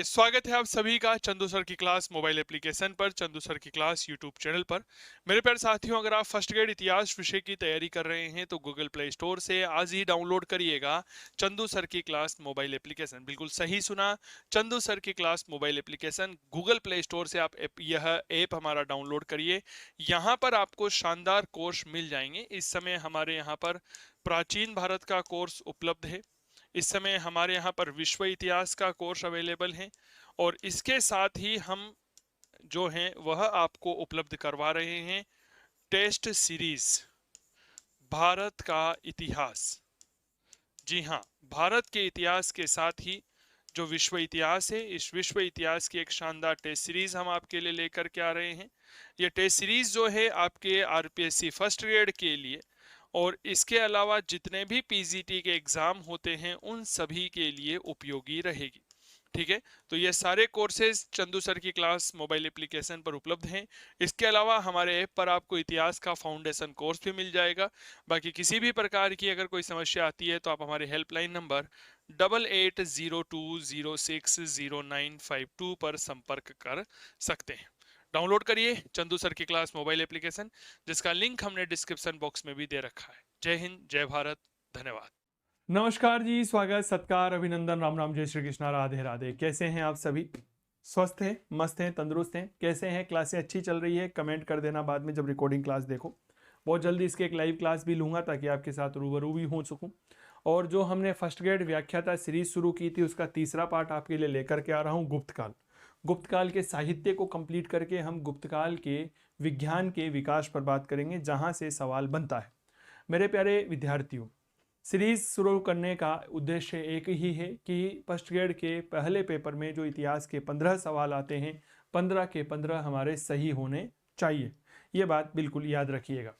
चलिए, स्वागत है आप सभी का चंदू सर की क्लास मोबाइल एप्लीकेशन पर, चंदू सर की क्लास यूट्यूब चैनल पर। मेरे प्यारे साथियों, अगर आप फर्स्ट ग्रेड इतिहास विषय की तैयारी कर रहे हैं तो गूगल प्ले स्टोर से आज ही डाउनलोड करिएगा चंदू सर की क्लास मोबाइल एप्लीकेशन। बिल्कुल सही सुना, चंदू सर की class mobile application Google play store से आप यह ऐप हमारा डाउनलोड करिए। यहाँ पर आपको शानदार कोर्स मिल जाएंगे। इस समय हमारे यहाँ पर प्राचीन भारत का कोर्स उपलब्ध है। इस समय हमारे यहाँ पर विश्व इतिहास का कोर्स अवेलेबल है और इसके साथ ही हम जो हैं वह आपको उपलब्ध करवा रहे हैं टेस्ट सीरीज भारत का इतिहास। जी हाँ, भारत के इतिहास के साथ ही जो विश्व इतिहास है, इस विश्व इतिहास की एक शानदार टेस्ट सीरीज हम आपके लिए लेकर के आ रहे हैं। ये टेस्ट सीरीज जो है आपके आरपीएससी फर्स्ट ग्रेड के लिए और इसके अलावा जितने भी पीजीटी के एग्जाम होते हैं उन सभी के लिए उपयोगी रहेगी। ठीक है, तो ये सारे कोर्सेज चंदू सर की क्लास मोबाइल एप्लीकेशन पर उपलब्ध हैं। इसके अलावा हमारे ऐप पर आपको इतिहास का फाउंडेशन कोर्स भी मिल जाएगा। बाकी किसी भी प्रकार की अगर कोई समस्या आती है तो आप हमारे हेल्पलाइन नंबर 8802060952 पर संपर्क कर सकते हैं। डाउनलोड करिए चंदू सर की क्लास मोबाइल एप्लीकेशन, जिसका लिंक हमने डिस्क्रिप्शन बॉक्स में भी दे रखा है। जय हिंद, जय भारत, धन्यवाद। नमस्कार जी, स्वागत, सत्कार, अभिनंदन, राम राम, जय श्री कृष्णा, राधे राधे। कैसे हैं आप सभी? स्वस्थ हैं, मस्त हैं, तंदुरुस्त हैं? कैसे हैं? क्लासें अच्छी चल रही है? कमेंट कर देना बाद में जब रिकॉर्डिंग क्लास देखो। बहुत जल्दी इसके एक लाइव क्लास भी लूंगा ताकि आपके साथ रूबरू भी हो सकूं। और जो हमने फर्स्ट ग्रेड व्याख्याता सीरीज शुरू की थी उसका तीसरा पार्ट आपके लिए लेकर के आ रहा हूँ, गुप्तकाल। गुप्तकाल के साहित्य को कंप्लीट करके हम गुप्तकाल के विज्ञान के विकास पर बात करेंगे, जहाँ से सवाल बनता है। मेरे प्यारे विद्यार्थियों, सीरीज शुरू करने का उद्देश्य एक ही है कि फर्स्ट ग्रेड के पहले पेपर में जो इतिहास के 15 सवाल आते हैं, 15 के 15 हमारे सही होने चाहिए। ये बात बिल्कुल याद रखिएगा।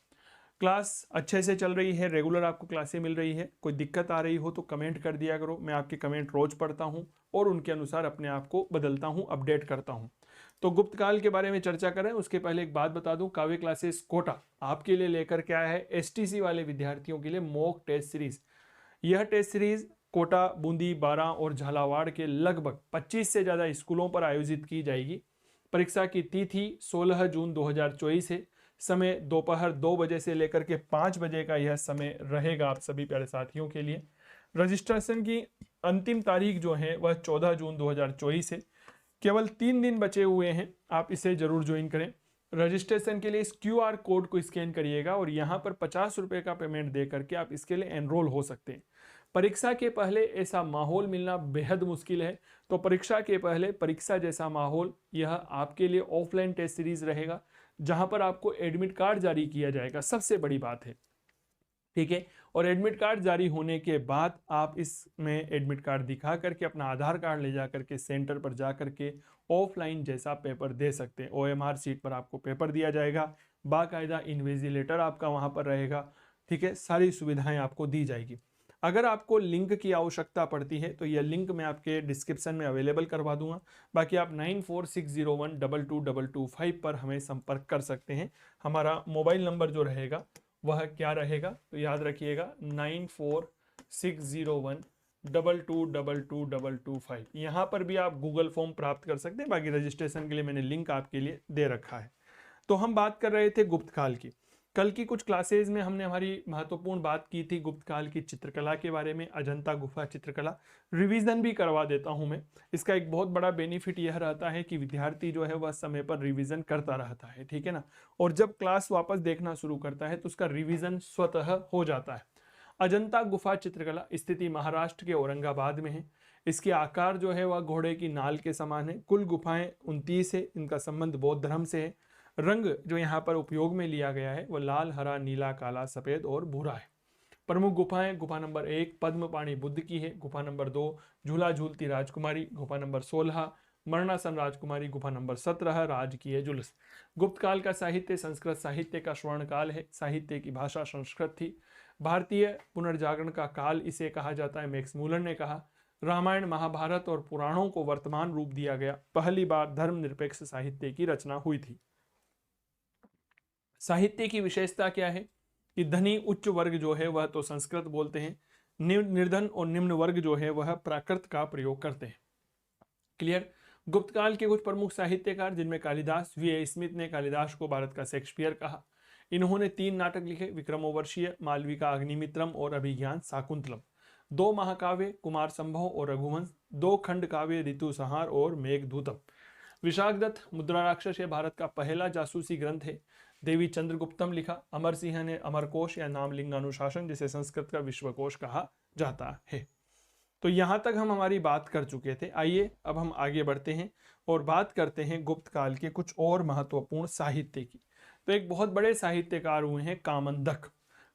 क्लास अच्छे से चल रही है, रेगुलर आपको क्लासें मिल रही है। कोई दिक्कत आ रही हो तो कमेंट कर दिया करो, मैं आपके कमेंट रोज पढ़ता हूँ और उनके अनुसार अपने आप को बदलता हूँ, अपडेट करता हूँ। तो गुप्तकाल के बारे में चर्चा करें उसके पहले एक बात बता दूं, काव्य क्लासेस कोटा आपके लिए लेकर के आया है एसटीसी वाले विद्यार्थियों के लिए मॉक टेस्ट सीरीज। यह टेस्ट सीरीज कोटा, बूंदी, बारां और झालावाड़ के लगभग 25 से ज़्यादा स्कूलों पर आयोजित की जाएगी। परीक्षा की तिथि 16 जून 2024 है। समय दोपहर 2 बजे से लेकर के 5 बजे का यह समय रहेगा आप सभी प्यारे साथियों के लिए। रजिस्ट्रेशन की अंतिम तारीख जो है वह 14 जून 2024 है। केवल 3 दिन बचे हुए हैं, आप इसे जरूर ज्वाइन करें। रजिस्ट्रेशन के लिए इस QR कोड को स्कैन करिएगा और यहाँ पर 50 रुपये का पेमेंट दे करके आप इसके लिए एनरोल हो सकते हैं। परीक्षा के पहले ऐसा माहौल मिलना बेहद मुश्किल है, तो परीक्षा के पहले परीक्षा जैसा माहौल यह आपके लिए ऑफलाइन टेस्ट सीरीज रहेगा, जहां पर आपको एडमिट कार्ड जारी किया जाएगा। सबसे बड़ी बात है, ठीक है। और एडमिट कार्ड जारी होने के बाद आप इसमें एडमिट कार्ड दिखा करके अपना आधार कार्ड ले जा करके सेंटर पर जा करके ऑफलाइन जैसा पेपर दे सकते हैं। OMR सीट पर आपको पेपर दिया जाएगा, बाकायदा इन्विजिलेटर आपका वहां पर रहेगा, ठीक है। सारी सुविधाएं आपको दी जाएगी। अगर आपको लिंक की आवश्यकता पड़ती है तो यह लिंक मैं आपके डिस्क्रिप्शन में अवेलेबल करवा दूंगा। बाकी आप 9460122225 पर हमें संपर्क कर सकते हैं। हमारा मोबाइल नंबर जो रहेगा वह क्या रहेगा, तो याद रखिएगा 9460122225। यहाँ पर भी आप गूगल फॉर्म प्राप्त कर सकते हैं। बाकी रजिस्ट्रेशन के लिए मैंने लिंक आपके लिए दे रखा है। तो हम बात कर रहे थे गुप्तकाल की। कल की कुछ क्लासेज में हमने हमारी महत्वपूर्ण बात की थी गुप्तकाल की चित्रकला के बारे में, अजंता गुफा चित्रकला। रिवीजन भी करवा देता हूं मैं। इसका एक बहुत बड़ा बेनिफिट यह रहता है कि विद्यार्थी जो है वह समय पर रिवीजन करता रहता है, ठीक है ना। और जब क्लास वापस देखना शुरू करता है तो उसका रिवीजन स्वतः हो जाता है। अजंता गुफा चित्रकला स्थिति महाराष्ट्र के औरंगाबाद में है। इसके आकार जो है वह घोड़े की नाल के समान है। कुल गुफाएं 29 है। इनका संबंध बौद्ध धर्म से है। रंग जो यहाँ पर उपयोग में लिया गया है वह लाल, हरा, नीला, काला, सफेद और भूरा है। प्रमुख गुफाएं, गुफा नंबर 1 पद्मपाणि बुद्ध की है। गुफा नंबर 2 झूला झूलती राजकुमारी। गुफा नंबर 16 मरणासन राजकुमारी। गुफा नंबर 17 राजकीय जुलूस। गुप्त काल का साहित्य संस्कृत साहित्य का स्वर्ण काल है। साहित्य की भाषा संस्कृत थी। भारतीय पुनर्जागरण का काल इसे कहा जाता है, मैक्स मूलर ने कहा। रामायण, महाभारत और पुराणों को वर्तमान रूप दिया गया। पहली बार धर्मनिरपेक्ष साहित्य की रचना हुई थी। साहित्य की विशेषता क्या है कि धनी उच्च वर्ग जो है वह तो संस्कृत बोलते हैं, निर्धन और निम्न वर्ग जो है वह प्राकृत का प्रयोग करते हैं। क्लियर। गुप्त काल के कुछ प्रमुख साहित्यकार जिनमें कालिदास, वी स्मिथ ने कालिदास को भारत का शेक्सपियर कहा। इन्होंने 3 नाटक लिखे, विक्रमोर्वशीय, मालविका अग्निमित्रम और अभिज्ञान शाकुंतलम। 2 महाकाव्य, कुमार संभव और रघुवंश। 2 खंड काव्य, ऋतु संहार और मेघदूतम। विशाखदत्त मुद्रा राक्षस ये भारत का पहला जासूसी ग्रंथ है। देवी चंद्रगुप्तम लिखा। अमर सिंह ने अमरकोश या नामलिंगानुशासन जिसे संस्कृत का विश्वकोश कहा जाता है। तो यहां तक हम हमारी बात कर चुके थे। आइए अब हम आगे बढ़ते हैं और बात करते हैं गुप्त काल के कुछ और महत्वपूर्ण साहित्य की। तो एक बहुत बड़े साहित्यकार हुए हैं कामंदक।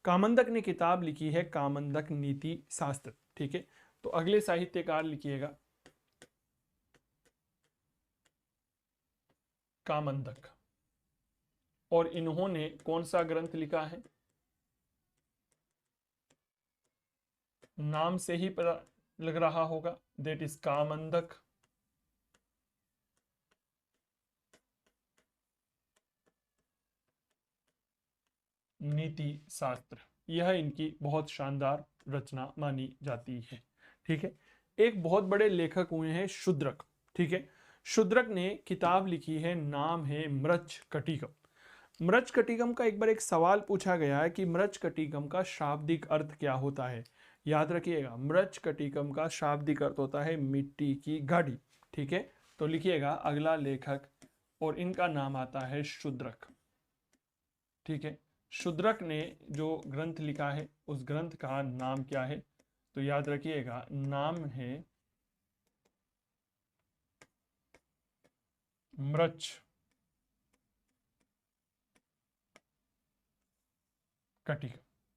कामंदक ने किताब लिखी है कामंदक नीति शास्त्र। ठीक है, तो अगले साहित्यकार लिखिएगा कामंदक। और इन्होंने कौन सा ग्रंथ लिखा है? नाम से ही पता लग रहा होगा, दैट इज कामंदक नीति शास्त्र। यह इनकी बहुत शानदार रचना मानी जाती है। ठीक है, एक बहुत बड़े लेखक हुए हैं शूद्रक। ठीक है, शूद्रक ने किताब लिखी है, नाम है मृच्छकटिकम। मृच्छकटिकम का एक बार एक सवाल पूछा गया है कि मृच्छकटिकम का शाब्दिक अर्थ क्या होता है। याद रखिएगा, मृच्छकटिकम का शाब्दिक अर्थ होता है मिट्टी की गाड़ी। ठीक है, तो लिखिएगा अगला लेखक, और इनका नाम आता है शूद्रक। ठीक है, शूद्रक ने जो ग्रंथ लिखा है उस ग्रंथ का नाम क्या है? तो याद रखिएगा, नाम है मृच्छकटिकम।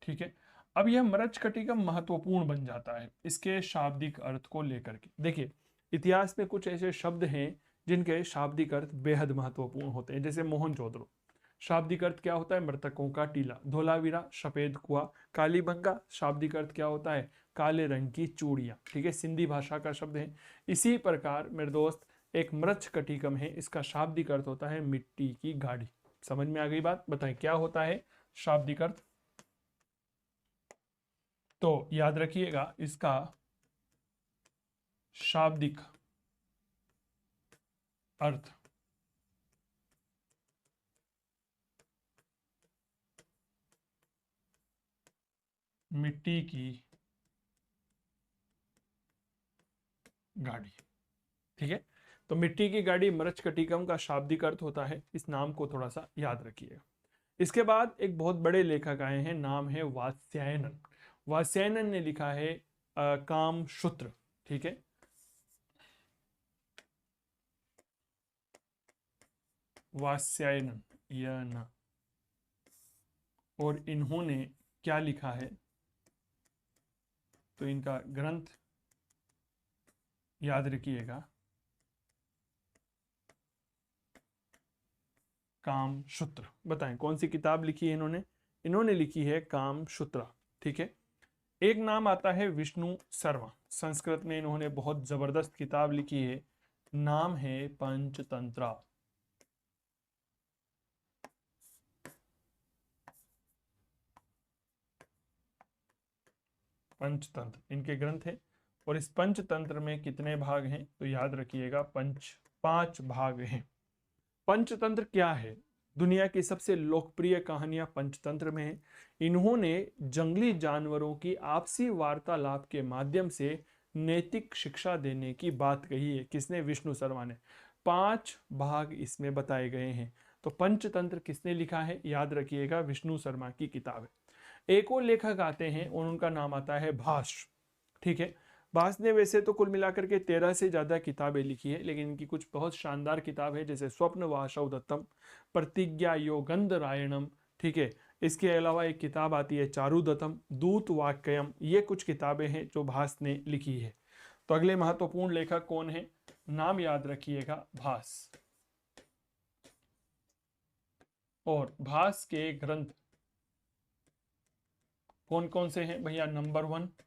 ठीक है, अब यह मृच्छकटिकम महत्वपूर्ण बन जाता है इसके शाब्दिक अर्थ को लेकर के। देखिए, इतिहास में कुछ ऐसे शब्द हैं जिनके शाब्दिक अर्थ बेहद महत्वपूर्ण होते हैं, जैसे मोहनजोदड़ो। शाब्दिक अर्थ क्या होता है? मृतकों का टीला। धोलावीरा सफेद कुआं। कालीबंगा शाब्दिक अर्थ क्या होता है? काले रंग की चूड़ियां। ठीक है, सिंधी भाषा का शब्द है। इसी प्रकार मेरे दोस्त एक मृच्छकटिकम है, इसका शाब्दिक अर्थ होता है मिट्टी की गाड़ी। समझ में आ गई बात? बताएं क्या होता है शाब्दिक अर्थ? तो याद रखिएगा, इसका शाब्दिक अर्थ मिट्टी की गाड़ी। ठीक है, तो मिट्टी की गाड़ी मृच्छकटिकम का शाब्दिक अर्थ होता है। इस नाम को थोड़ा सा याद रखिएगा। इसके बाद एक बहुत बड़े लेखक आए हैं, नाम है वात्स्यायन। वात्स्यायन ने लिखा है कामसूत्र। ठीक है, वात्स्यायन, और इन्होंने क्या लिखा है? तो इनका ग्रंथ याद रखिएगा कामसूत्र। बताएं कौन सी किताब लिखी है इन्होंने? इन्होंने लिखी है कामसूत्र। ठीक है, एक नाम आता है विष्णु शर्मा। संस्कृत में इन्होंने बहुत जबरदस्त किताब लिखी है, नाम है पंचतंत्र। पंचतंत्र इनके ग्रंथ है। और इस पंचतंत्र में कितने भाग हैं? तो याद रखिएगा 5 भाग हैं। पंचतंत्र क्या है? दुनिया की सबसे लोकप्रिय कहानियां पंचतंत्र में है। इन्होंने जंगली जानवरों की आपसी वार्तालाप के माध्यम से नैतिक शिक्षा देने की बात कही है। किसने? विष्णु शर्मा ने। 5 भाग इसमें बताए गए हैं। तो पंचतंत्र किसने लिखा है? याद रखिएगा, विष्णु शर्मा की किताब है। एक और लेखक आते हैं और उनका नाम आता है भास। ठीक है, भास ने वैसे तो कुल मिलाकर के 13 से ज्यादा किताबें लिखी है, लेकिन इनकी कुछ बहुत शानदार किताब है, जैसे स्वप्न वासवदत्तम, प्रतिज्ञा योगंध रायणम। ठीक है, इसके अलावा एक किताब आती है चारुदत्तम, दूत वाक्यम। ये कुछ किताबें हैं जो भास ने लिखी है। तो अगले महत्वपूर्ण लेखक कौन है? नाम याद रखिएगा, भास। और भास के ग्रंथ कौन कौन से हैं भैया? नंबर 1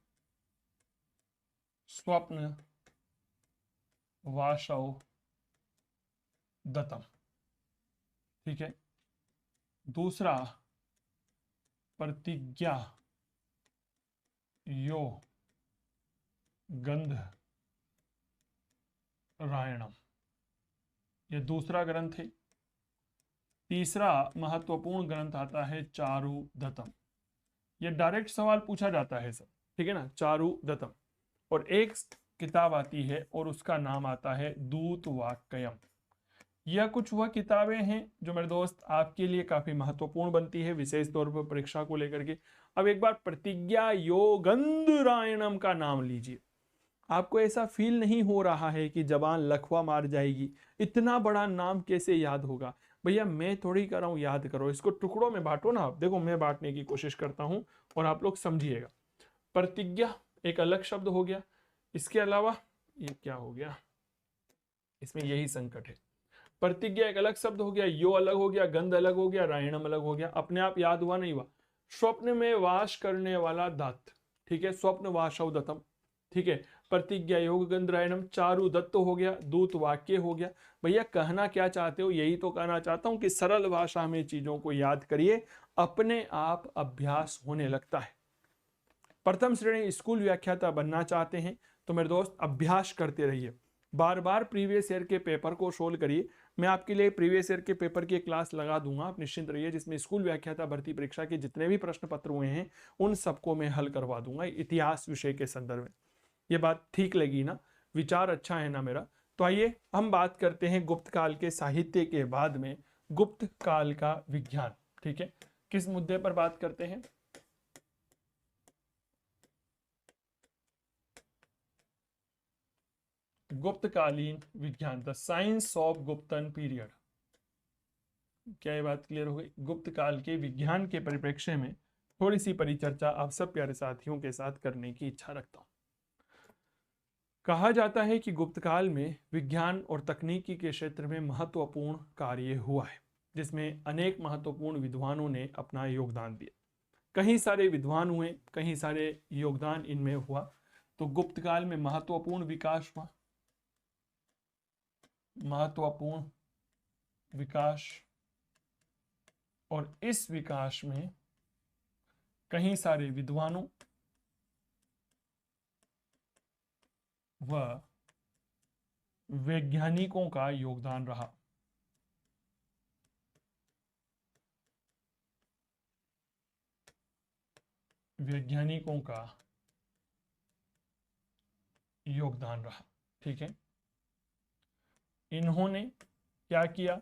स्वप्न वासव दत्तम। ठीक है, दूसरा प्रतिज्ञा यो गंध रायणम, ये दूसरा ग्रंथ है। तीसरा महत्वपूर्ण ग्रंथ आता है चारुदत्तम। ये डायरेक्ट सवाल पूछा जाता है सर, ठीक है ना, चारुदत्तम। और एक किताब आती है और उसका नाम आता है दूतवाक्यम। यह कुछ वह किताबें हैं जो मेरे दोस्त आपके लिए काफी महत्वपूर्ण बनती है, विशेष तौर पर परीक्षा को लेकर के। अब एक बार प्रतिज्ञा योगंधरायणम का नाम लीजिए। आपको ऐसा फील नहीं हो रहा है कि जबान लखवा मार जाएगी, इतना बड़ा नाम कैसे याद होगा? भैया मैं थोड़ी कर रहा हूं, याद करो इसको, टुकड़ों में बांटो ना आप। देखो मैं बांटने की कोशिश करता हूं और आप लोग समझिएगा। प्रतिज्ञा एक अलग शब्द हो गया, इसके अलावा ये क्या हो गया, इसमें यही संकट है। प्रतिज्ञा एक अलग शब्द हो गया, यो अलग हो गया, गंध अलग हो गया, रायणम अलग हो गया। अपने आप याद हुआ नहीं हुआ? स्वप्न में वास करने वाला दत्त, ठीक है, स्वप्न वासव दत्तम, ठीक है। प्रतिज्ञा योग गंधरायणम, चारु दत्त हो गया, दूत वाक्य हो गया। भैया कहना क्या चाहते हो? यही तो कहना चाहता हूं कि सरल भाषा में चीजों को याद करिए, अपने आप अभ्यास होने लगता है। प्रथम श्रेणी स्कूल व्याख्याता बनना चाहते हैं तो मेरे दोस्त अभ्यास करते रहिए, बार बार प्रीवियस ईयर के पेपर को सोल्व करिए। मैं आपके लिए प्रीवियस ईयर के पेपर की एक क्लास लगा दूंगा, आप निश्चिंत रहिए, जिसमें स्कूल व्याख्याता भर्ती परीक्षा के जितने भी प्रश्न पत्र हुए हैं उन सबको मैं हल करवा दूंगा इतिहास विषय के संदर्भ में। ये बात ठीक लगी ना? विचार अच्छा है ना मेरा? तो आइए हम बात करते हैं गुप्त काल के साहित्य के बाद में गुप्त काल का विज्ञान, ठीक है। किस मुद्दे पर बात करते हैं? गुप्तकालीन विज्ञान, the science of Guptan period. क्या ये बात क्लियर हो गई? गुप्त काल के विज्ञान के परिप्रेक्ष्य में थोड़ी सी परिचर्चा आप सब प्यारे साथियों के साथ करने की इच्छा रखता हूं। कहा जाता है कि गुप्त काल में विज्ञान और तकनीकी के क्षेत्र में महत्वपूर्ण कार्य हुआ है, जिसमें अनेक महत्वपूर्ण विद्वानों ने अपना योगदान दिया। कई सारे विद्वान हुए, कई सारे योगदान इनमें हुआ। तो गुप्त काल में महत्वपूर्ण विकास हुआ, महत्वपूर्ण विकास, और इस विकास में कई सारे विद्वानों व वैज्ञानिकों का योगदान रहा। वैज्ञानिकों का योगदान रहा, ठीक है। इन्होंने क्या किया?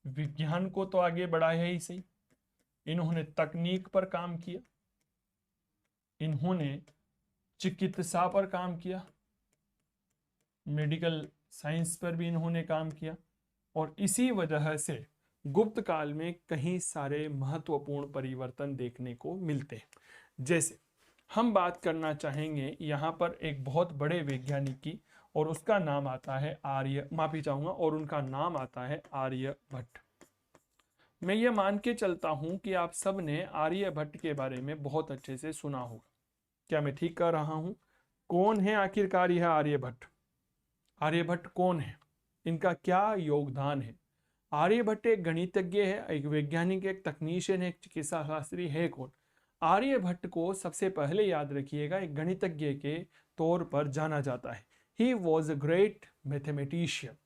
विज्ञान को तो आगे बढ़ाया ही सही, इन्होंने तकनीक पर काम किया, इन्होंने चिकित्सा पर काम किया, मेडिकल साइंस पर भी इन्होंने काम किया। और इसी वजह से गुप्त काल में कई सारे महत्वपूर्ण परिवर्तन देखने को मिलते हैं। जैसे हम बात करना चाहेंगे यहाँ पर एक बहुत बड़े वैज्ञानिक की, और उसका नाम आता है माफी चाहूंगा, और उनका नाम आता है आर्यभट्ट। मैं ये मान के चलता हूं कि आप सब ने आर्यभट्ट के बारे में बहुत अच्छे से सुना होगा। क्या मैं ठीक कह रहा हूं? कौन है आखिरकार यह आर्यभट्ट? आर्यभट्ट कौन है? इनका क्या योगदान है? आर्यभट्ट एक गणितज्ञ है, एक वैज्ञानिक, एक तकनीशियन है, एक चिकित्सा शास्त्री है। कौन? आर्यभट्ट को सबसे पहले याद रखिएगा एक गणितज्ञ के तौर पर जाना जाता है। He was a great mathematician.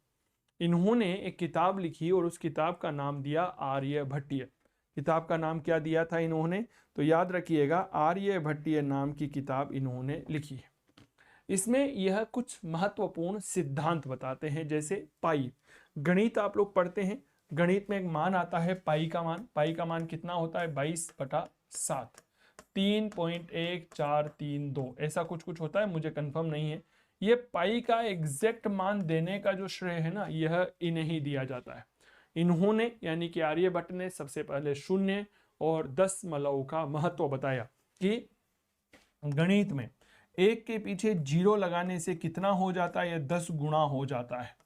इन्होंने एक किताब लिखी और उस किताब का नाम दिया आर्यभट्टीय। किताब का नाम क्या दिया था इन्होंने? तो याद रखिएगा आर्यभट्टीय नाम की किताब इन्होंने लिखी है। इसमें यह कुछ महत्वपूर्ण सिद्धांत बताते हैं, जैसे पाई। गणित आप लोग पढ़ते हैं, गणित में एक मान आता है पाई का मान। पाई का मान कितना होता है? 22/7, 3.1432, ऐसा कुछ कुछ होता है, मुझे कंफर्म नहीं है। ये पाई का एग्जैक्ट मान देने का जो श्रेय है ना, यह इन्हें ही दिया जाता है। इन्होंने यानी कि आर्यभट्ट ने सबसे पहले शून्य और दशमलव का महत्व बताया कि गणित में एक के पीछे जीरो लगाने से कितना हो जाता है? यह 10 गुना हो जाता है।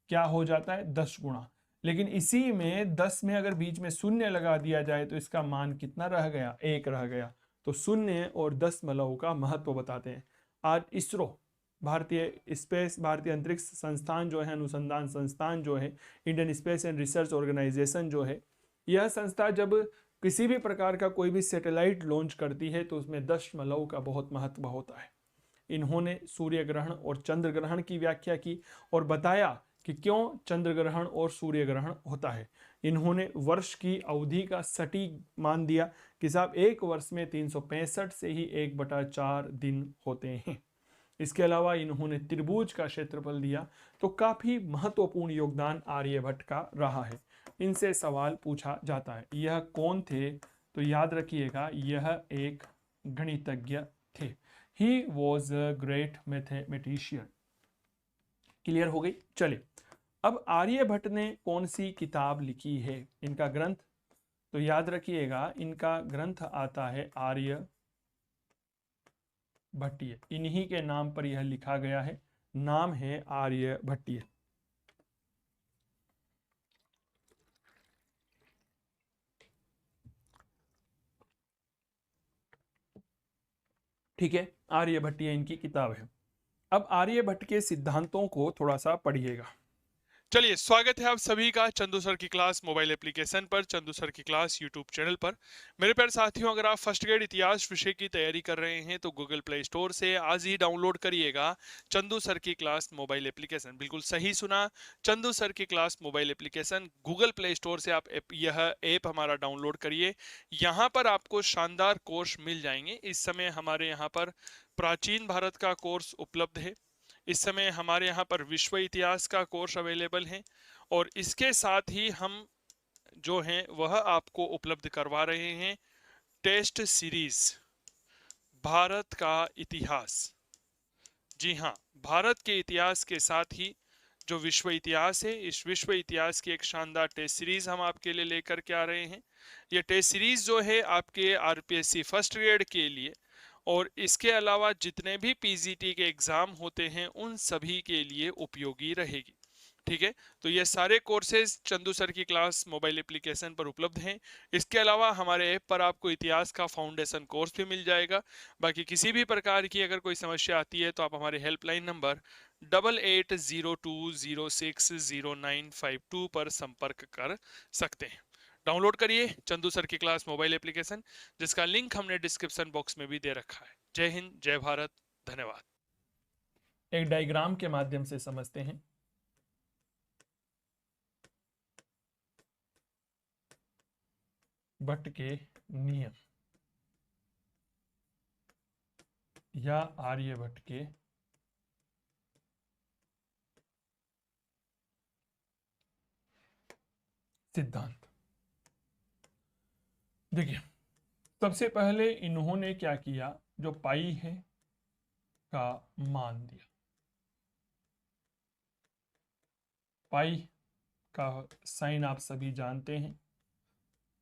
क्या हो जाता है? 10 गुना। लेकिन इसी में 10 में अगर बीच में शून्य लगा दिया जाए तो इसका मान कितना रह गया? 1 रह गया। तो शून्य और दशमलव का महत्व बताते हैं। आज इसरो, भारतीय अंतरिक्ष संस्थान जो है, अनुसंधान संस्थान जो है, Indian space and research organisation जो है, यह संस्था जब किसी भी प्रकार का कोई भी सैटेलाइट लॉन्च करती है तो उसमें दशमलव का बहुत महत्व होता है। इन्होंने सूर्य ग्रहण और चंद्र ग्रहण की व्याख्या की और बताया कि क्यों चंद्र ग्रहण और सूर्य ग्रहण होता है। इन्होंने वर्ष की अवधि का सटीक मान दिया कि साहब एक वर्ष में 365 से ही 1/4 दिन होते हैं। इसके अलावा इन्होंने त्रिभुज का क्षेत्रफल दिया। तो काफी महत्वपूर्ण योगदान आर्यभट्ट का रहा है। इनसे सवाल पूछा जाता है। यह कौन थे? तो याद रखिएगा, यह एक गणितज्ञ थे। He was a great mathematician. Clear हो गई। चलिए, अब आर्यभट्ट ने कौन सी किताब लिखी है, इनका ग्रंथ? तो याद रखिएगा, इनका ग्रंथ आता है आर्यभट्टीय। इन्हीं के नाम पर यह लिखा गया है। नाम है आर्यभट्टीय। ठीक है, आर्यभट्टीय इनकी किताब है। अब आर्यभट्ट के सिद्धांतों को थोड़ा सा पढ़िएगा। चलिए, स्वागत है आप सभी का चंदू सर की क्लास मोबाइल एप्लीकेशन पर, चंदू सर की क्लास यूट्यूब चैनल पर। मेरे प्यारे साथियों, अगर आप फर्स्ट ग्रेड इतिहास विषय की तैयारी कर रहे हैं तो गूगल प्ले स्टोर से आज ही डाउनलोड करिएगा चंदू सर की क्लास मोबाइल एप्लीकेशन। बिल्कुल सही सुना, चंदू सर की class mobile application. Google play store से आप यह ऐप हमारा डाउनलोड करिए। यहाँ पर आपको शानदार कोर्स मिल जाएंगे। इस समय हमारे यहाँ पर प्राचीन भारत का कोर्स उपलब्ध है। इस समय हमारे यहाँ पर विश्व इतिहास का कोर्स अवेलेबल है और इसके साथ ही हम जो हैं वह आपको उपलब्ध करवा रहे हैं टेस्ट सीरीज भारत का इतिहास। जी हाँ, भारत के इतिहास के साथ ही जो विश्व इतिहास है, इस विश्व इतिहास की एक शानदार टेस्ट सीरीज हम आपके लिए लेकर के आ रहे हैं। ये टेस्ट सीरीज जो है आपके आरपीएससी फर्स्ट ग्रेड के लिए और इसके अलावा जितने भी पीजीटी के एग्जाम होते हैं उन सभी के लिए उपयोगी रहेगी। ठीक है, तो ये सारे कोर्सेज चंदू सर की क्लास मोबाइल एप्लीकेशन पर उपलब्ध हैं। इसके अलावा हमारे ऐप पर आपको इतिहास का फाउंडेशन कोर्स भी मिल जाएगा। बाकी किसी भी प्रकार की अगर कोई समस्या आती है तो आप हमारे हेल्पलाइन नंबर 8802260952 पर संपर्क कर सकते हैं। डाउनलोड करिए चंदू सर की क्लास मोबाइल एप्लीकेशन, जिसका लिंक हमने डिस्क्रिप्शन बॉक्स में भी दे रखा है। जय हिंद, जय भारत, धन्यवाद। एक डायग्राम के माध्यम से समझते हैं। भट्ट के नियम या आर्यभट्ट के सिद्धांत। देखिए, सबसे पहले इन्होंने क्या किया, जो पाई है का मान दिया। पाई का साइन आप सभी जानते हैं,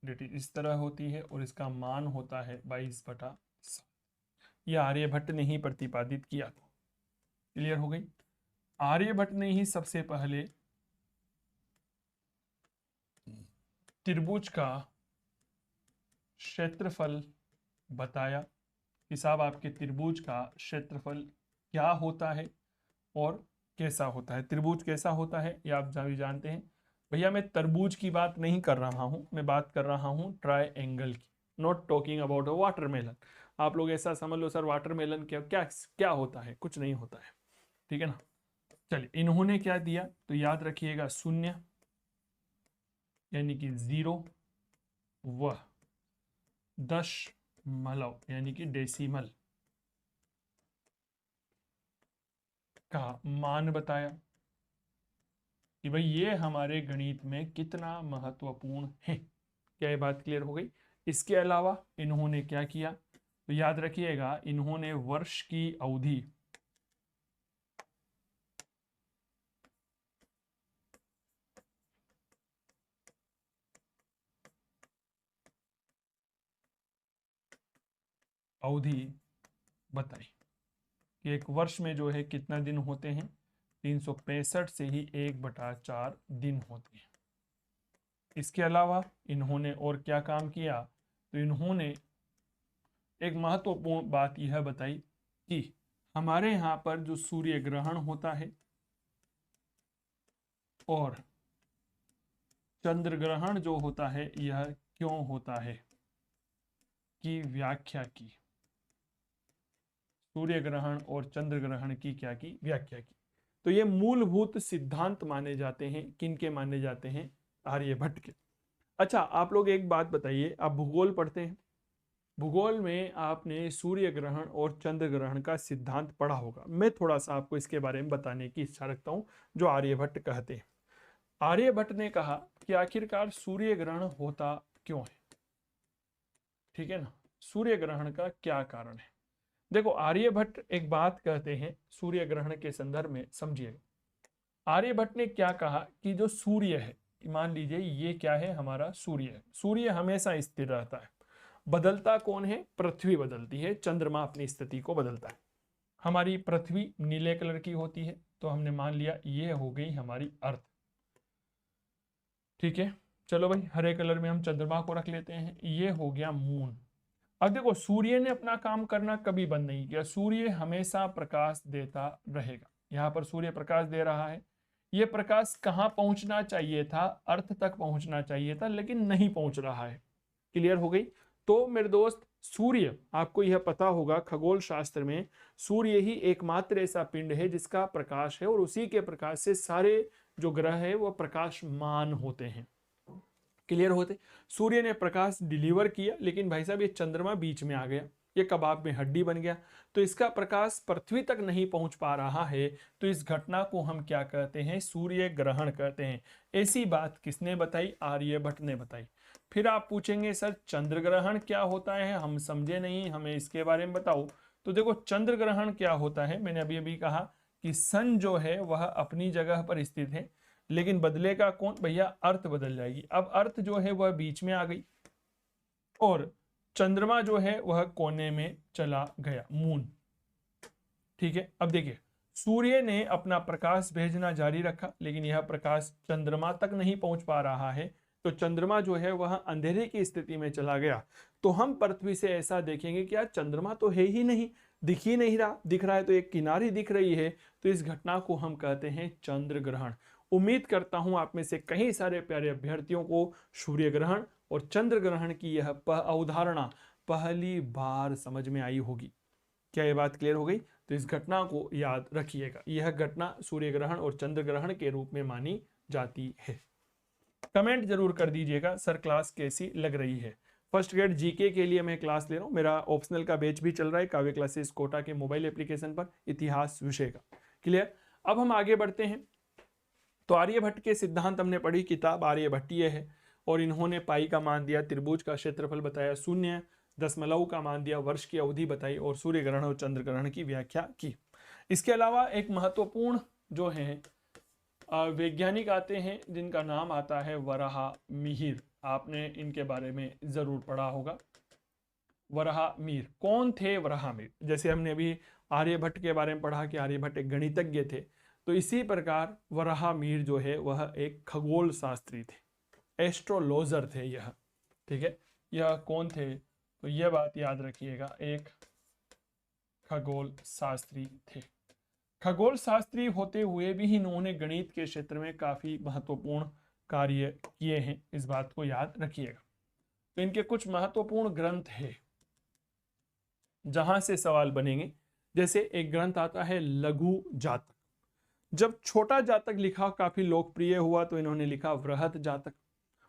डेट इस तरह होती है और इसका मान होता है 22/7। यह आर्यभट्ट ने ही प्रतिपादित किया। क्लियर हो गई। आर्यभट्ट ने ही सबसे पहले त्रिभुज का क्षेत्रफल बताया कि साहब आपके त्रिभुज का क्षेत्रफल क्या होता है और कैसा होता है। त्रिभुज कैसा होता है ये आप भी जानते हैं। भैया मैं तरबूज की बात नहीं कर रहा हूं, मैं बात कर रहा हूं ट्रायंगल की। Not talking about a watermelon. आप लोग ऐसा समझ लो सर वाटरमेलन क्या क्या क्या होता है, कुछ नहीं होता है। ठीक है ना। चलिए, इन्होंने क्या दिया तो याद रखिएगा 0 यानी कि 0 व 10 यानी कि डेसिमल का मान बताया कि भाई ये हमारे गणित में कितना महत्वपूर्ण है। क्या ये बात क्लियर हो गई। इसके अलावा इन्होंने क्या किया तो याद रखिएगा, इन्होंने वर्ष की अवधि बताई कि एक वर्ष में जो है कितना दिन होते हैं, 365 से ही 1/4 दिन होते हैं। इसके अलावा इन्होंने और क्या काम किया तो इन्होंने एक महत्वपूर्ण बात यह बताई कि हमारे यहाँ पर जो सूर्य ग्रहण होता है और चंद्र ग्रहण जो होता है यह क्यों होता है की व्याख्या की। सूर्य ग्रहण और चंद्र ग्रहण की क्या की व्याख्या की। तो ये मूलभूत सिद्धांत माने जाते हैं, किनके माने जाते हैं? आर्यभट्ट के। अच्छा, आप लोग एक बात बताइए, आप भूगोल पढ़ते हैं, भूगोल में आपने सूर्य ग्रहण और चंद्र ग्रहण का सिद्धांत पढ़ा होगा। मैं थोड़ा सा आपको इसके बारे में बताने की इच्छा रखता हूं, जो आर्यभट्ट कहते हैं। आर्यभट्ट ने कहा कि आखिरकार सूर्य ग्रहण होता क्यों है, ठीक है ना, सूर्य ग्रहण का क्या कारण है। देखो, आर्यभट्ट एक बात कहते हैं सूर्य ग्रहण के संदर्भ में, समझिएगा। आर्यभट्ट ने क्या कहा कि जो सूर्य है, मान लीजिए ये क्या है, हमारा सूर्य है, सूर्य हमेशा स्थिर रहता है। बदलता कौन है? पृथ्वी बदलती है, चंद्रमा अपनी स्थिति को बदलता है। हमारी पृथ्वी नीले कलर की होती है, तो हमने मान लिया ये हो गई हमारी अर्थ, ठीक है। चलो भाई, हरे कलर में हम चंद्रमा को रख लेते हैं, ये हो गया मून। अब देखो, सूर्य ने अपना काम करना कभी बंद नहीं किया, सूर्य हमेशा प्रकाश देता रहेगा। यहाँ पर सूर्य प्रकाश दे रहा है, ये प्रकाश कहाँ पहुंचना चाहिए था? अर्थ तक पहुंचना चाहिए था, लेकिन नहीं पहुंच रहा है। क्लियर हो गई? तो मेरे दोस्त, सूर्य, आपको यह पता होगा खगोल शास्त्र में, सूर्य ही एकमात्र ऐसा पिंड है जिसका प्रकाश है, और उसी के प्रकाश से सारे जो ग्रह है वो प्रकाशमान होते हैं। क्लियर होते? सूर्य ने प्रकाश डिलीवर किया, लेकिन भाई साहब ये चंद्रमा बीच में आ गया, ये कबाब में हड्डी बन गया, तो इसका प्रकाश पृथ्वी तक नहीं पहुंच पा रहा है। तो इस घटना को हम क्या कहते हैं? सूर्य ग्रहण कहते हैं। ऐसी बात किसने बताई? आर्यभट्ट ने बताई। फिर आप पूछेंगे सर चंद्र ग्रहण क्या होता है, हम समझे नहीं, हमें इसके बारे में बताओ। तो देखो, चंद्र ग्रहण क्या होता है, मैंने अभी अभी कहा कि सन जो है वह अपनी जगह पर स्थित है, लेकिन बदलेगा कौन भैया? अर्थ बदल जाएगी। अब अर्थ जो है वह बीच में आ गई, और चंद्रमा जो है वह कोने में चला गया, मून, ठीक है। अब देखिए, सूर्य ने अपना प्रकाश भेजना जारी रखा, लेकिन यह प्रकाश चंद्रमा तक नहीं पहुंच पा रहा है, तो चंद्रमा जो है वह अंधेरे की स्थिति में चला गया। तो हम पृथ्वी से ऐसा देखेंगे कि यार चंद्रमा तो है ही नहीं, दिख ही नहीं रहा, दिख रहा है तो एक किनारी दिख रही है। तो इस घटना को हम कहते हैं चंद्र ग्रहण। उम्मीद करता हूं आप में से कई सारे प्यारे अभ्यर्थियों को सूर्य ग्रहण और चंद्र ग्रहण की यह अवधारणा पहली बार समझ में आई होगी। क्या ये बात क्लियर हो गई? तो इस घटना को याद रखिएगा, यह घटना सूर्य ग्रहण और चंद्र ग्रहण के रूप में मानी जाती है। कमेंट जरूर कर दीजिएगा सर क्लास कैसी लग रही है। फर्स्ट ग्रेड जीके के लिए मैं क्लास ले रहा हूँ, मेरा ऑप्शनल का बैच भी चल रहा है काव्य क्लासेस कोटा के मोबाइल एप्लीकेशन पर, इतिहास विषय का। क्लियर? अब हम आगे बढ़ते हैं। तो आर्यभट्ट के सिद्धांत हमने पढ़ी, किताब आर्यभट्टीय है, और इन्होंने पाई का मान दिया, त्रिभुज का क्षेत्रफल बताया, शून्य दशमलव का मान दिया, वर्ष की अवधि बताई, और सूर्य ग्रहण और चंद्र ग्रहण की व्याख्या की। इसके अलावा एक महत्वपूर्ण जो है वैज्ञानिक आते हैं, जिनका नाम आता है वराहमिहिर। आपने इनके बारे में जरूर पढ़ा होगा। वराहमिहिर कौन थे? वराहमिहिर, जैसे हमने अभी आर्यभट्ट के बारे में पढ़ा कि आर्यभट्ट एक गणितज्ञ थे, तो इसी प्रकार वराहमिहिर जो है वह एक खगोल शास्त्री थे, एस्ट्रोलॉजर थे यह, ठीक है। यह कौन थे? तो यह बात याद रखिएगा, एक खगोल शास्त्री थे। खगोल शास्त्री होते हुए भी इन्होंने गणित के क्षेत्र में काफी महत्वपूर्ण कार्य किए हैं, इस बात को याद रखिएगा। तो इनके कुछ महत्वपूर्ण ग्रंथ है जहां से सवाल बनेंगे। जैसे एक ग्रंथ आता है लघु जातक, जब छोटा जातक लिखा काफी लोकप्रिय हुआ तो इन्होंने लिखा वृहत जातक,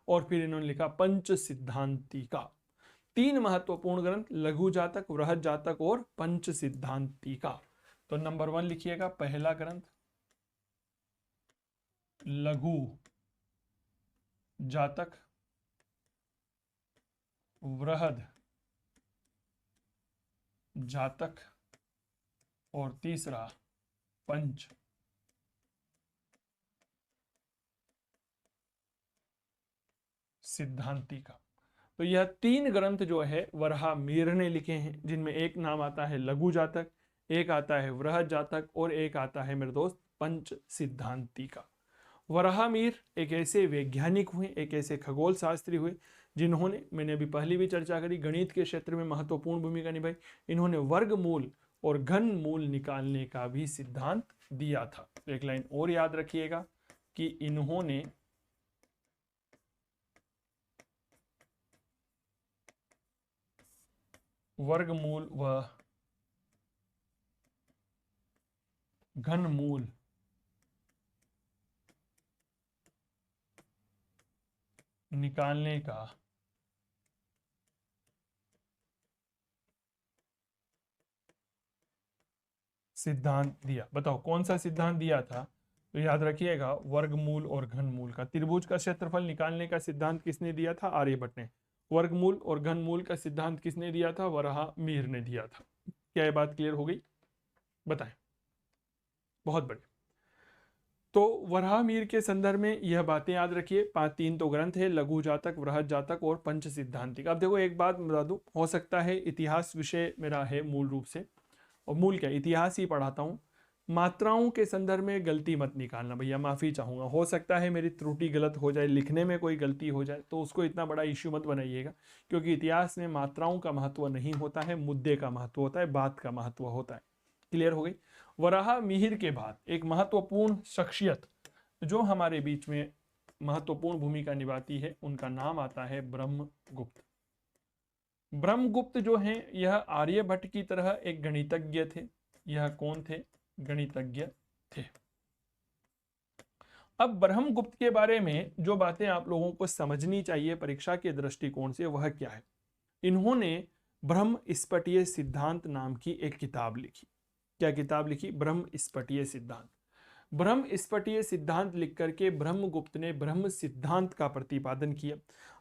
और फिर इन्होंने लिखा पंच सिद्धांतिका। तीन महत्वपूर्ण ग्रंथ, लघु जातक, वृहत जातक और पंच सिद्धांतिका। तो नंबर 1 लिखिएगा, पहला ग्रंथ लघु जातक, वृहद जातक, और तीसरा पंच सिद्धांतिका। तो यह तीन ग्रंथ जो है वराहमिहिर ने लिखे हैं, जिनमें एक नाम आता है लघु जातक, एक आता है वृहद जातक, और एक आता है मेरे दोस्त पंच सिद्धांतिका। वराहमिहिर एक ऐसे वैज्ञानिक हुए, एक ऐसे खगोल शास्त्री हुए, जिन्होंने, मैंने अभी पहले भी चर्चा करी, गणित के क्षेत्र में महत्वपूर्ण भूमिका निभाई। इन्होंने वर्गमूल और घनमूल निकालने का भी सिद्धांत दिया था। तो एक लाइन और याद रखिएगा कि इन्होंने वर्गमूल व घनमूल निकालने का सिद्धांत दिया। बताओ कौन सा सिद्धांत दिया था? तो याद रखिएगा, वर्गमूल और घनमूल का। त्रिभुज का क्षेत्रफल निकालने का सिद्धांत किसने दिया था? आर्यभट्ट ने। वर्गमूल और घनमूल का सिद्धांत किसने दिया था? वराहमिहिर ने दिया था। क्या ये बात क्लियर हो गई? बताएं। बहुत बढ़िया। तो वराहमिहिर के संदर्भ में यह बातें याद रखिए। तीन तो ग्रंथ है, लघु जातक, वृहद जातक और पंच सिद्धांतिक। अब देखो एक बात बता दूं, हो सकता है इतिहास विषय मेरा है मूल रूप से, और मूल क्या, इतिहास ही पढ़ाता हूँ। मात्राओं के संदर्भ में गलती मत निकालना भैया, माफी चाहूंगा। हो सकता है मेरी त्रुटि गलत हो जाए, लिखने में कोई गलती हो जाए, तो उसको इतना बड़ा इश्यू मत बनाइएगा, क्योंकि इतिहास में मात्राओं का महत्व नहीं होता है, मुद्दे का महत्व होता है, बात का महत्व होता है। क्लियर हो गई? वराहमिहिर के बाद एक महत्वपूर्ण शख्सियत जो हमारे बीच में महत्वपूर्ण भूमिका निभाती है, उनका नाम आता है ब्रह्मगुप्त। ब्रह्मगुप्त जो हैं यह आर्यभट्ट की तरह एक गणितज्ञ थे। यह कौन थे? गणितज्ञ थे। अब ब्रह्मगुप्त के बारे में जो बातें आप लोगों को समझनी चाहिए परीक्षा के दृष्टिकोण से, वह क्या है? इन्होंने ब्रह्म स्फटिकीय सिद्धांत नाम की एक किताब लिखी। क्या किताब लिखी? ब्रह्म स्फटिकीय सिद्धांत। ब्रह्म स्फटिकीय सिद्धांत लिख करके ब्रह्मगुप्त ने ब्रह्म सिद्धांत का प्रतिपादन किया।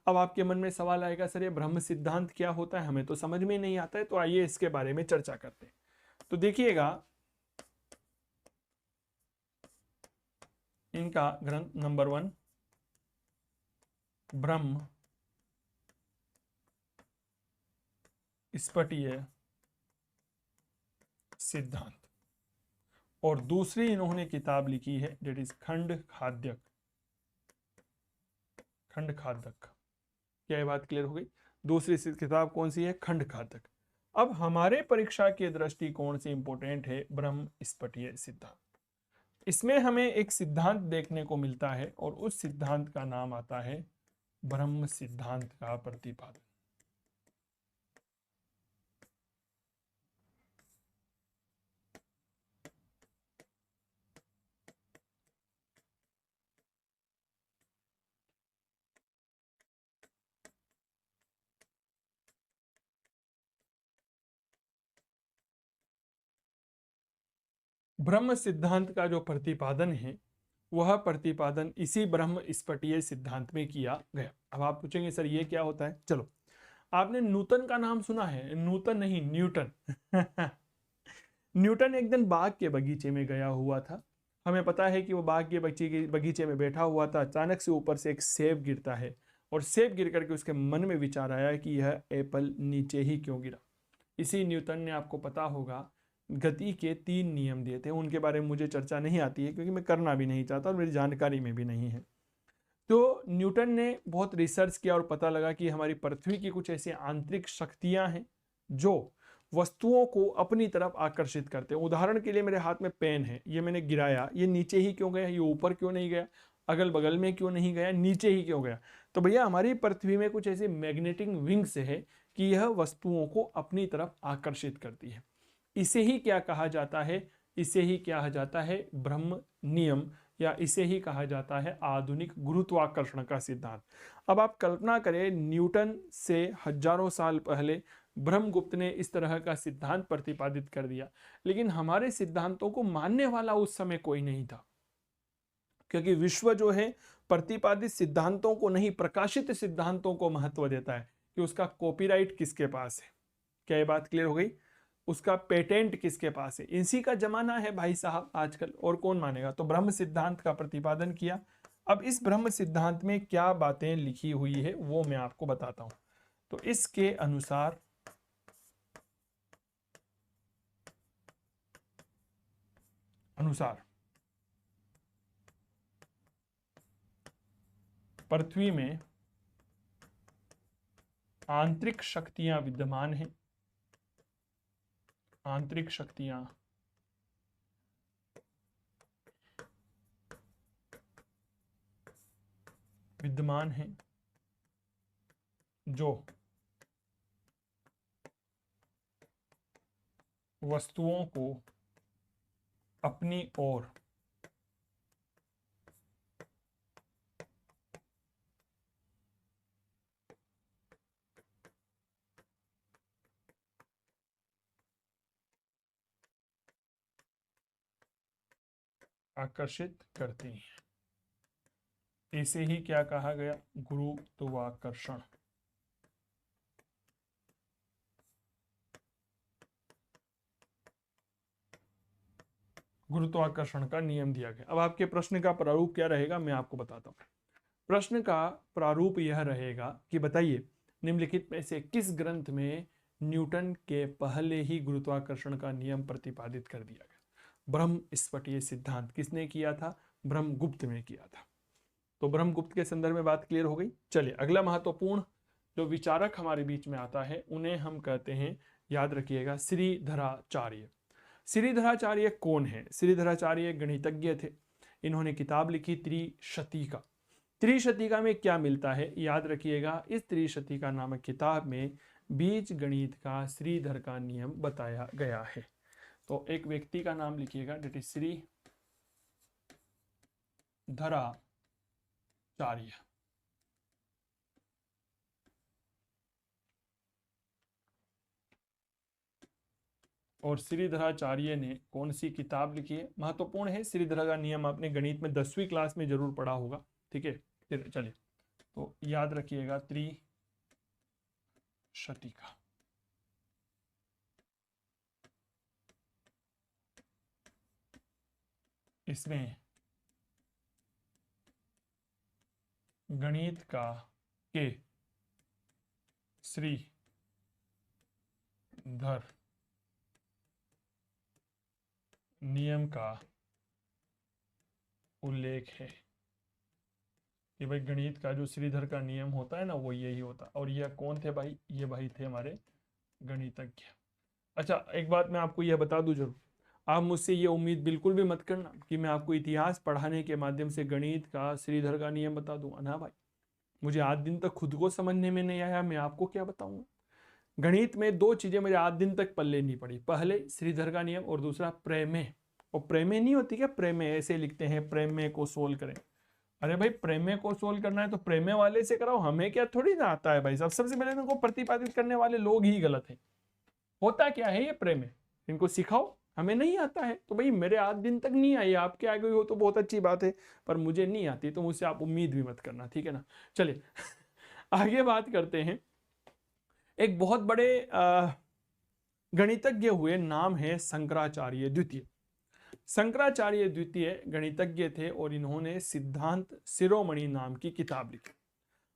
अब आपके मन में सवाल आएगा, सर ये ब्रह्म सिद्धांत क्या होता है? हमें तो समझ में नहीं आता है। तो आइए इसके बारे में चर्चा करते हैं। तो देखिएगा, इनका ग्रंथ नंबर 1 ब्रह्म स्फटिकीय सिद्धांत, और दूसरी इन्होंने किताब लिखी है डेट इज खंड खाद्यक। खंड खाद्यक। क्या ये बात क्लियर हो गई? दूसरी किताब कौन सी है? खंड खाद्यक। अब हमारे परीक्षा के दृष्टिकोण से इंपॉर्टेंट है ब्रह्म स्फटिकीय सिद्धांत। इसमें हमें एक सिद्धांत देखने को मिलता है, और उस सिद्धांत का नाम आता है ब्रह्म सिद्धांत का प्रतिपादन। ब्रह्म सिद्धांत का जो प्रतिपादन है, वह प्रतिपादन इसी ब्रह्म स्फटिकीय सिद्धांत में किया गया। अब आप पूछेंगे सर ये क्या होता है? चलो, आपने न्यूटन का नाम सुना है? न्यूटन नहीं, न्यूटन। न्यूटन एक दिन बाग के बगीचे में गया हुआ था। हमें पता है कि वो बाग के बगीचे में बैठा हुआ था। अचानक से ऊपर से एक सेब गिरता है, और सेब गिर करके उसके मन में विचार आया कि यह एप्पल नीचे ही क्यों गिरा। इसी न्यूटन ने, आपको पता होगा, गति के 3 नियम दिए थे। उनके बारे में मुझे चर्चा नहीं आती है, क्योंकि मैं करना भी नहीं चाहता और मेरी जानकारी में भी नहीं है। तो न्यूटन ने बहुत रिसर्च किया और पता लगा कि हमारी पृथ्वी की कुछ ऐसी आंतरिक शक्तियां हैं जो वस्तुओं को अपनी तरफ आकर्षित करते हैं। उदाहरण के लिए मेरे हाथ में पेन है, ये मैंने गिराया, ये नीचे ही क्यों गया? ये ऊपर क्यों नहीं गया? अगल बगल में क्यों नहीं गया? नीचे ही क्यों गया? तो भैया हमारी पृथ्वी में कुछ ऐसे मैग्नेटिक विंग्स है कि यह वस्तुओं को अपनी तरफ आकर्षित करती है। इसे ही क्या कहा जाता है? इसे ही क्या कहा जाता है? ब्रह्म नियम, या इसे ही कहा जाता है आधुनिक गुरुत्वाकर्षण का सिद्धांत। अब आप कल्पना करें, न्यूटन से हजारों साल पहले ब्रह्मगुप्त ने इस तरह का सिद्धांत प्रतिपादित कर दिया, लेकिन हमारे सिद्धांतों को मानने वाला उस समय कोई नहीं था। क्योंकि विश्व जो है प्रतिपादित सिद्धांतों को नहीं, प्रकाशित सिद्धांतों को महत्व देता है कि उसका कॉपीराइट किसके पास है। क्या ये बात क्लियर हो गई? उसका पेटेंट किसके पास है। इसी का जमाना है भाई साहब आजकल, और कौन मानेगा। तो ब्रह्म सिद्धांत का प्रतिपादन किया। अब इस ब्रह्म सिद्धांत में क्या बातें लिखी हुई है वो मैं आपको बताता हूं। तो इसके अनुसार पृथ्वी में आंतरिक शक्तियां विद्यमान हैं। आंतरिक शक्तियां विद्यमान हैं जो वस्तुओं को अपनी ओर आकर्षित करती हैं। इसे ही क्या कहा गया? गुरुत्वाकर्षण। गुरुत्वाकर्षण का नियम दिया गया। अब आपके प्रश्न का प्रारूप क्या रहेगा मैं आपको बताता हूं। प्रश्न का प्रारूप यह रहेगा कि बताइए निम्नलिखित में से किस ग्रंथ में न्यूटन के पहले ही गुरुत्वाकर्षण का नियम प्रतिपादित कर दिया गया? ब्रह्मस्फटीय सिद्धांत किसने किया था? ब्रह्मगुप्त ने किया था। तो ब्रह्मगुप्त के संदर्भ में बात क्लियर हो गई। चलिए अगला महत्वपूर्ण जो विचारक हमारे बीच में आता है उन्हें हम कहते हैं, याद रखिएगा, श्रीधराचार्य। श्रीधराचार्य कौन है? श्रीधराचार्य गणितज्ञ थे। इन्होंने किताब लिखी त्रिशतिका। त्रिशतिका में क्या मिलता है याद रखिएगा, इस त्रिशतिका नामक किताब में बीज गणित का श्रीधर का नियम बताया गया है। तो एक व्यक्ति का नाम लिखिएगा, डेट इज श्रीधराचार्य। और श्रीधराचार्य ने कौन सी किताब लिखी है? महत्वपूर्ण है, श्रीधर का नियम आपने गणित में 10वीं क्लास में जरूर पढ़ा होगा। ठीक है, चलिए तो याद रखिएगा त्रिशतिका। इसमें गणित का के श्रीधर नियम का उल्लेख है कि भाई गणित का जो श्रीधर का नियम होता है ना वो यही होता है। और यह कौन थे भाई? ये भाई थे हमारे गणितज्ञ। अच्छा एक बात मैं आपको यह बता दूं जरूर, आप मुझसे ये उम्मीद बिल्कुल भी मत करना कि मैं आपको इतिहास पढ़ाने के माध्यम से गणित का श्रीधर का नियम बता दूंगा ना भाई। मुझे आज दिन तक खुद को समझने में नहीं आया, मैं आपको क्या बताऊंगा। गणित में दो चीजें मुझे आज दिन तक पल्ले नहीं पड़ी, पहले श्रीधर का नियम और दूसरा प्रमेय। और प्रमेय नहीं होती क्या? प्रमेय ऐसे लिखते हैं, प्रमेय को सोल्व करें। अरे भाई प्रमेय को सोल्व करना है तो प्रमेय वाले से कराओ, हमें क्या थोड़ी ना आता है भाई साहब। सबसे पहले इनको प्रतिपादित करने वाले लोग ही गलत हैं। होता क्या है ये प्रमेय, इनको सिखाओ, हमें नहीं आता है। तो भाई मेरे आज दिन तक नहीं आई, आपके आ गई हो तो बहुत अच्छी बात है, पर मुझे नहीं आती तो मुझसे आप उम्मीद भी मत करना, ठीक है ना। चलिए आगे बात करते हैं। एक बहुत बड़े गणितज्ञ हुए, नाम है शंकराचार्य द्वितीय। शंकराचार्य द्वितीय गणितज्ञ थे और इन्होंने सिद्धांत शिरोमणि नाम की किताब लिखी।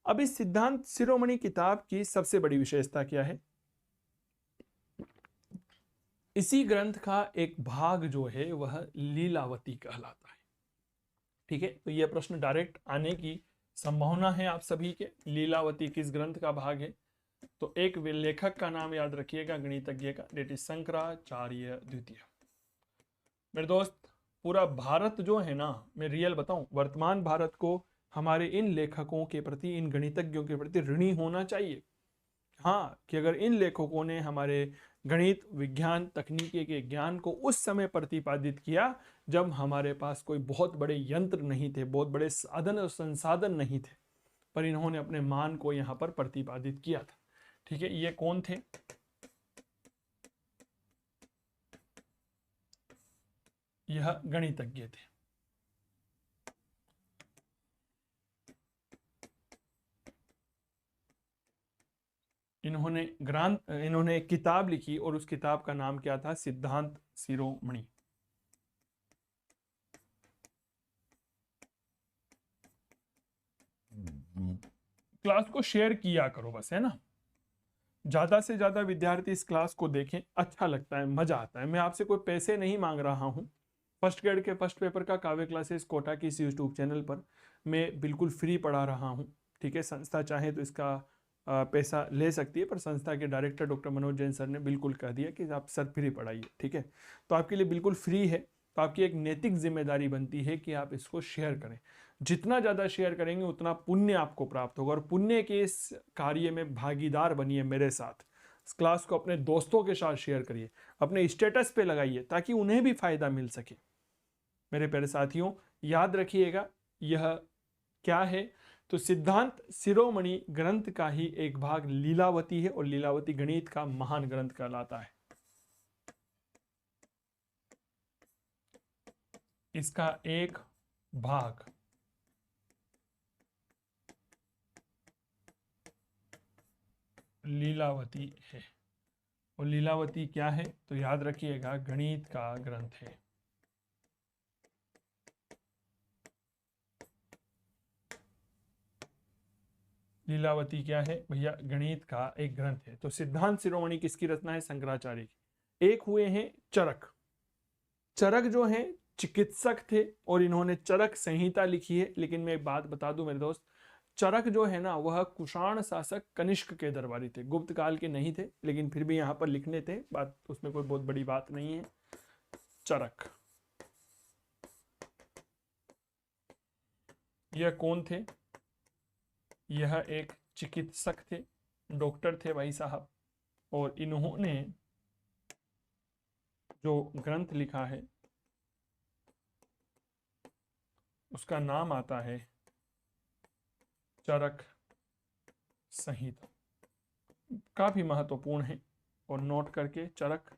अब इस सिद्धांत शिरोमणि किताब की सबसे बड़ी विशेषता क्या है? इसी ग्रंथ का एक भाग जो है वह लीलावती कहलाता है। ठीक है, तो यह प्रश्न डायरेक्ट आने की संभावना है आप सभी के। लीलावती किस ग्रंथ का भाग है? तो एक लेखक का नाम याद रखिएगा गणितज्ञ का, डेट इज शंकराचार्य द्वितीय। मेरे दोस्त पूरा भारत जो है ना, मैं रियल बताऊं, वर्तमान भारत को हमारे इन लेखकों के प्रति, इन गणितज्ञों के प्रति ऋणी होना चाहिए। हाँ, कि अगर इन लेखकों ने हमारे गणित विज्ञान तकनीकी के ज्ञान को उस समय प्रतिपादित किया जब हमारे पास कोई बहुत बड़े यंत्र नहीं थे, बहुत बड़े साधन और संसाधन नहीं थे, पर इन्होंने अपने मान को यहाँ पर प्रतिपादित किया था। ठीक है, ये कौन थे? यह गणितज्ञ थे। इन्होंने एक किताब लिखी और उस किताब का नाम क्या था? सिद्धांत शिरोमणि। क्लास को शेयर किया करो बस, है ना। ज्यादा से ज्यादा विद्यार्थी इस क्लास को देखें, अच्छा लगता है, मजा आता है। मैं आपसे कोई पैसे नहीं मांग रहा हूं। फर्स्ट ग्रेड के फर्स्ट पेपर का काव्य क्लासेस कोटा की इस यूट्यूब चैनल पर मैं बिल्कुल फ्री पढ़ा रहा हूं। ठीक है, संस्था चाहे तो इसका पैसा ले सकती है, पर संस्था के director doctor Manoj Jain sir ने बिल्कुल कह दिया कि आप सर फ्री पढ़ाइए। ठीक है, तो आपके लिए बिल्कुल फ्री है। तो आपकी एक नैतिक जिम्मेदारी बनती है कि आप इसको शेयर करें। जितना ज़्यादा शेयर करेंगे उतना पुण्य आपको प्राप्त होगा, और पुण्य के इस कार्य में भागीदार बनिए मेरे साथ। इस क्लास को अपने दोस्तों के साथ शेयर करिए, अपने स्टेटस पे लगाइए ताकि उन्हें भी फायदा मिल सके। मेरे प्यारे साथियों, याद रखिएगा यह क्या है। तो सिद्धांत शिरोमणि ग्रंथ का ही एक भाग लीलावती है और लीलावती गणित का महान ग्रंथ कहलाता है। इसका एक भाग लीलावती है और लीलावती क्या है तो याद रखिएगा गणित का ग्रंथ है। लीलावती क्या है भैया? गणित का एक ग्रंथ है। तो सिद्धांत शिरोमणि किसकी रचना है? शंकराचार्य की। एक हुए हैं चरक। चरक जो हैं चिकित्सक थे और इन्होंने चरक संहिता लिखी है। लेकिन मैं एक बात बता दूं मेरे दोस्त, चरक जो है ना वह कुषाण शासक कनिष्क के दरबारी थे, गुप्त काल के नहीं थे, लेकिन फिर भी यहाँ पर लिखने थे, बात उसमें कोई बहुत बड़ी बात नहीं है। चरक यह कौन थे? यह एक चिकित्सक थे, डॉक्टर थे भाई साहब, और इन्होंने जो ग्रंथ लिखा है उसका नाम आता है चरक संहिता। काफी महत्वपूर्ण है और नोट करके चरक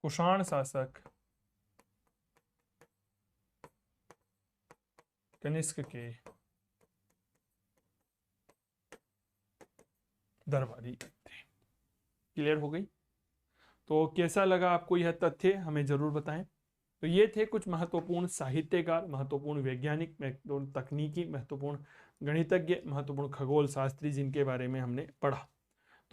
कुषाण शासक कनिष्क के दरबारी थे। क्लियर हो गई? तो कैसा लगा आपको यह तथ्य हमें जरूर बताएं। तो ये थे कुछ महत्वपूर्ण साहित्यकार, महत्वपूर्ण वैज्ञानिक, महत्वपूर्ण तकनीकी, महत्वपूर्ण गणितज्ञ, महत्वपूर्ण खगोल शास्त्री जिनके बारे में हमने पढ़ा।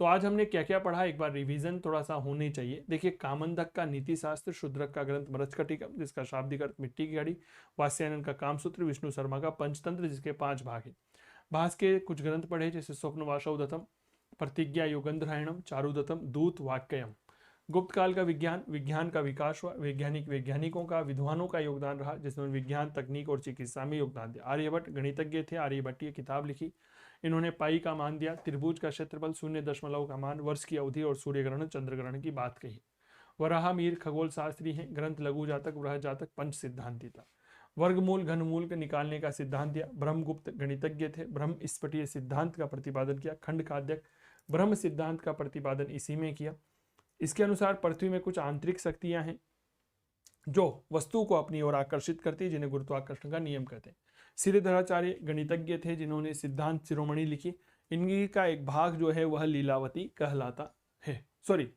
तो आज हमने क्या क्या पढ़ा, एक बार रिवीजन थोड़ा सा होनी चाहिए। देखिए, कामंदक का नीति शास्त्र, शूद्रक का ग्रंथ मरचकटिकम जिसका शाब्दिक अर्थ मिट्टी की घड़ी, वात्स्यायन का कामसूत्र, विष्णु शर्मा का पंचतंत्र जिसके 5 भाग है। भास के कुछ ग्रंथ पढ़े जैसे स्वप्न वासवदत्तम, प्रतिज्ञा युगंधरायणम, चारुदत्तम, दूत वाक्यम। गुप्त काल का विज्ञान, विज्ञान का विकास हुआ, वैज्ञानिकों का, विद्वानों का योगदान रहा जिसमें विज्ञान, तकनीक और चिकित्सा में योगदान दिया। आर्यभट्ट गणितज्ञ थे, आर्यभट्ट ये किताब लिखी, इन्होंने पाई का मान दिया, त्रिभुज का क्षेत्रफल, 0 का मान, वर्ष की अवधि और सूर्य ग्रहण चंद्र ग्रहण की बात कही। वराह मीर खगोल शास्त्री हैं, ग्रंथ लघु जातक, वृहत जातक, पंच सिद्धांती था। वर्गमूल घनमूल के निकालने का सिद्धांत दिया। ब्रह्मगुप्त गणितज्ञ थे, ब्रह्म स्फटिकीय सिद्धांत का प्रतिपादन किया। खंड काद्यक ब्रह्म सिद्धांत का प्रतिपादन इसी में किया। इसके अनुसार पृथ्वी में कुछ आंतरिक शक्तियां हैं जो वस्तु को अपनी ओर आकर्षित करती है, जिन्हें गुरुत्वाकर्षण का नियम कहते हैं। श्रीधराचार्य गणितज्ञ थे जिन्होंने सिद्धांत शिरोमणि लिखी। इनकी का एक भाग जो है वह लीलावती कहलाता है। सॉरी,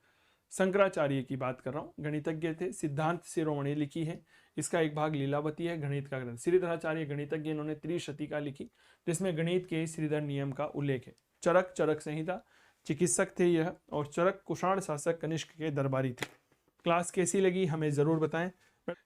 शंकराचार्य की बात कर रहा हूँ, गणितज्ञ थे, सिद्धांत शिरोमणि लिखी है, इसका एक भाग लीलावती है, गणित का ग्रंथ। श्रीधराचार्य गणितज्ञ, इन्होंने त्रिशतिका लिखी जिसमें गणित के श्रीधर नियम का उल्लेख है। चरक, चरक संहिता, चिकित्सक थे यह, और चरक कुषाण शासक कनिष्क के दरबारी थे। क्लास कैसी लगी हमें जरूर बताएं।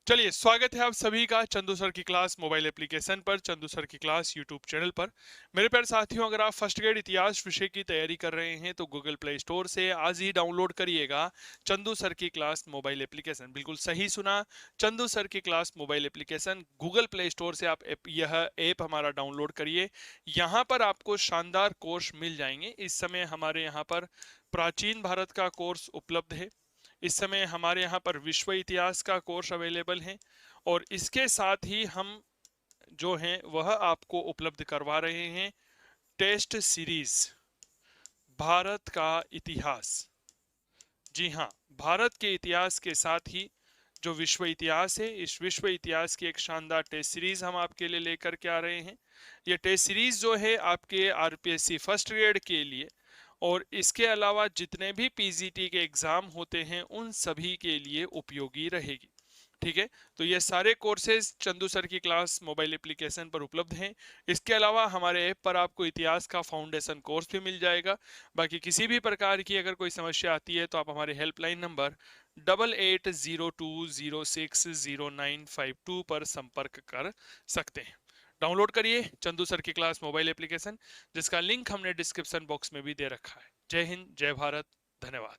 चलिए, स्वागत है आप सभी का चंदू सर की क्लास मोबाइल एप्लीकेशन पर, चंदू सर की क्लास यूट्यूब चैनल पर। मेरे प्यारे साथियों, अगर आप फर्स्ट ग्रेड इतिहास विषय की तैयारी कर रहे हैं तो गूगल प्ले स्टोर से आज ही डाउनलोड करिएगा चंदू सर की क्लास मोबाइल एप्लीकेशन। बिल्कुल सही सुना, चंदू सर की class mobile application. Google play store से आप यह ऐप हमारा डाउनलोड करिए। यहाँ पर आपको शानदार कोर्स मिल जाएंगे। इस समय हमारे यहाँ पर प्राचीन भारत का कोर्स उपलब्ध है, इस समय हमारे यहाँ पर विश्व इतिहास का कोर्स अवेलेबल है, और इसके साथ ही हम जो हैं वह आपको उपलब्ध करवा रहे हैं टेस्ट सीरीज भारत का इतिहास। जी हाँ, भारत के इतिहास के साथ ही जो विश्व इतिहास है, इस विश्व इतिहास की एक शानदार टेस्ट सीरीज हम आपके लिए लेकर के आ रहे हैं। ये टेस्ट सीरीज जो है आपके आरपीएससी फर्स्ट ग्रेड के लिए और इसके अलावा जितने भी पीजीटी के एग्जाम होते हैं उन सभी के लिए उपयोगी रहेगी। ठीक है, तो ये सारे कोर्सेज चंदू सर की क्लास मोबाइल एप्लीकेशन पर उपलब्ध हैं। इसके अलावा हमारे ऐप पर आपको इतिहास का फाउंडेशन कोर्स भी मिल जाएगा। बाकी किसी भी प्रकार की अगर कोई समस्या आती है तो आप हमारे हेल्पलाइन नंबर 8802060952 पर संपर्क कर सकते हैं। डाउनलोड करिए चंदू सर की क्लास मोबाइल एप्लीकेशन, जिसका लिंक हमने डिस्क्रिप्शन बॉक्स में भी दे रखा है। जय हिंद, जय भारत, धन्यवाद।